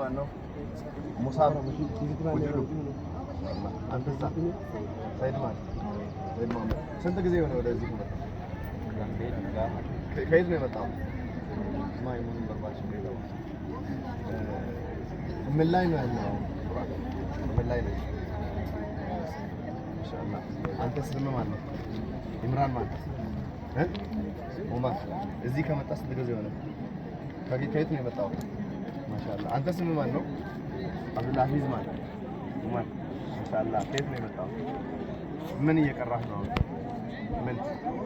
ማነው? ሙሳብ አንተሳ ሰይድ ማለት ሰይድ ማለት ስንት ጊዜ ሆነ ወደዚህ ነው? ከየት ነው የመጣው? ማይሙን በርባሽ ነው። ምን ላይ ነው ያለው? ምን ላይ ነው? ማሻአላህ አንተ ስም ማን ነው? ኢምራን ማለት ኡማር እዚህ ከመጣ ስንት ጊዜ ሆነ? ከየት ነው የመጣው? ማሻአላህ አንተ ስም ማን ነው? አብዱልአዚዝ ማለት ኡማር ማሻአላህ ከየት ነው የመጣው? ምን እየቀራህ ነው?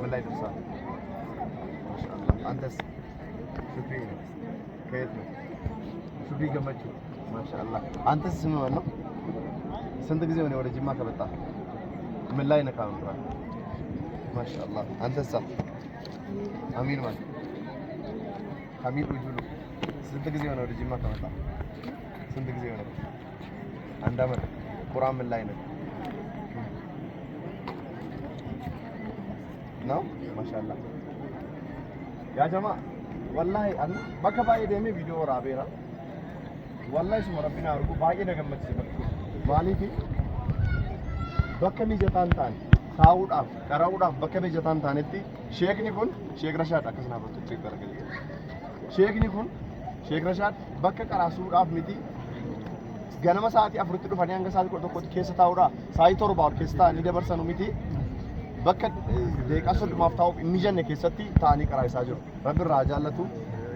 ምን ላይ ደርሰሃል? ማሻአላህ አንተስ? ሹክሪ ነው። ከየት ነው? ሹክሪ ገመቹ ማሻአላህ አንተስ ስም ማን ነው? ስንት ጊዜ ሆነ ወደ ጅማ ከመጣ? ምን ላይ ነህ ካሁን? ማሻአላህ አንተስ? አሚን ማለት ሐሚድ ወጁሉ ስንት ጊዜ ሆነ ወደ ጅማ ከመጣ? ስንት ጊዜ ሆነ? አንድ አመት። ቁርአን ምን ላይ ነው? ነው ማሻአላህ ያ ጀማ ወላሂ አን በከባይ ደሜ ቪዲዮ ወራቤራ ወላሂ ስሙ ረቢና አርጉ ባቂ ደገመት ሲበል ማሊፊ በከሚ ጀታንታን ታውዳፍ ቀራውዳፍ በከሚ ጀታንታንቲ ሼክኒ ኩን ሼክ ረሻድ አከስና በቱ ይበረከ ሼክኒ ኩን ሼክ ረሻድ በከ ቀራሱዳፍ ሚቲ ገነመ ሰዓቲ አፍሩት ዱፋኒ አንገ ሰዓቲ ቆጥቆት ኬስ ታውዳ ሳይቶር ባር ኬስታ ሊደበርሰኑ ሚቲ bakka deeqa soddumaaf taa'uuf inni jenne keessatti ta'anii qaraasaa jiru. Rabbi irraa jaallatu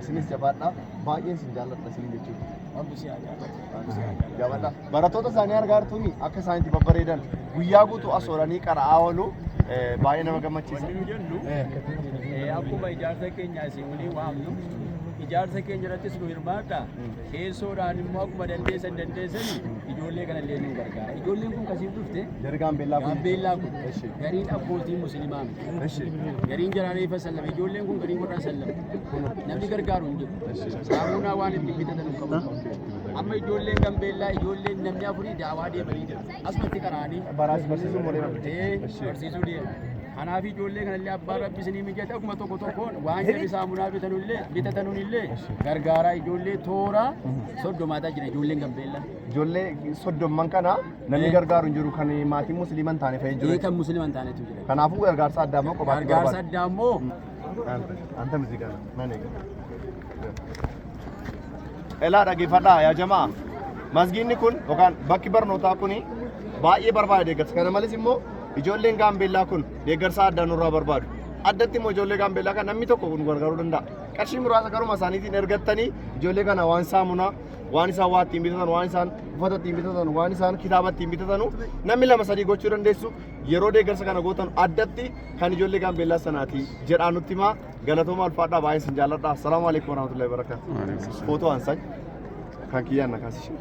isinis jabaadhaa baay'een isin jaalladha isin jechuudha. Jabaadhaa barattoota isaanii argaa jirtuni akka isaanitti babbareedan guyyaa guutuu as oolanii qara'aa oolu baay'ee nama gammachiisa. Akkuma ijaarsa keenyaa isin waliin waamnu ijaarsa keenya irrattis nu hirmaadha. Keessoodhaan immoo akkuma dandeessan ijoollee kana illee nu gargaara. Ijoolleen kun kasiif dhufte Jarri Gaambeellaa kun gariin abbootii musliimaa miti. Gariin jaraanee fasalame ijoolleen kun gariin warra sallame. Namni gargaaru hin jiru. Saamunaa waan ittiin bitatan hin qabu. Amma ijoolleen Gaambeellaa ijoolleen namni afurii daawaa deemanii jiru. Asumatti karaanii barsiisuu moolee barsiisuu deemu. Kanaaf ijoollee kanallee abbaan rabbi isinii mijate akkuma tokko tokkoon waan jedhi saamunaa bitatanullee gargaaraa ijoollee toora soddomaataa jira ijoolleen Gaambeellaa. Ijoollee soddomman kana namni gargaaru hin jiru kan maatiin musliiman taane fayyadu jiru. Kan musliiman taanetu jira. Kanaafuu gargaarsa addaa immoo qofaatti gargaarsa addaa immoo anta muuziqaa nani elaa dhaggeeffadhaa yaa jamaa masgiinni kun yookaan bakki barnootaa kuni baay'ee barbaada deeggarsa kana malees immoo ijoolleen Gaambeellaa kun deeggarsa addaa nurraa barbaadu. Addatti immoo ijoollee Gaambeellaa kan namni tokko kun gargaaruu danda'a. Qarshii muraasa garuma isaaniitiin ergattanii ijoollee kana waan saamunaa, waan isaan waa ittiin bitatan, waan isaan uffata ittiin bitatan, waan isaan kitaaba ittiin bitatanu namni lama sadii gochuu dandeessu. Yeroo deeggarsa kana gootan addatti kan ijoollee Gaambeellaa sanaati jedhaa nutti himaa. Galatooma ulfaadhaa baay'ee isin jaalladha. Assalaamu alaikum warahmatullahi wabarakatuh. Footoo ansaan kan kiyyaan na kaasishe.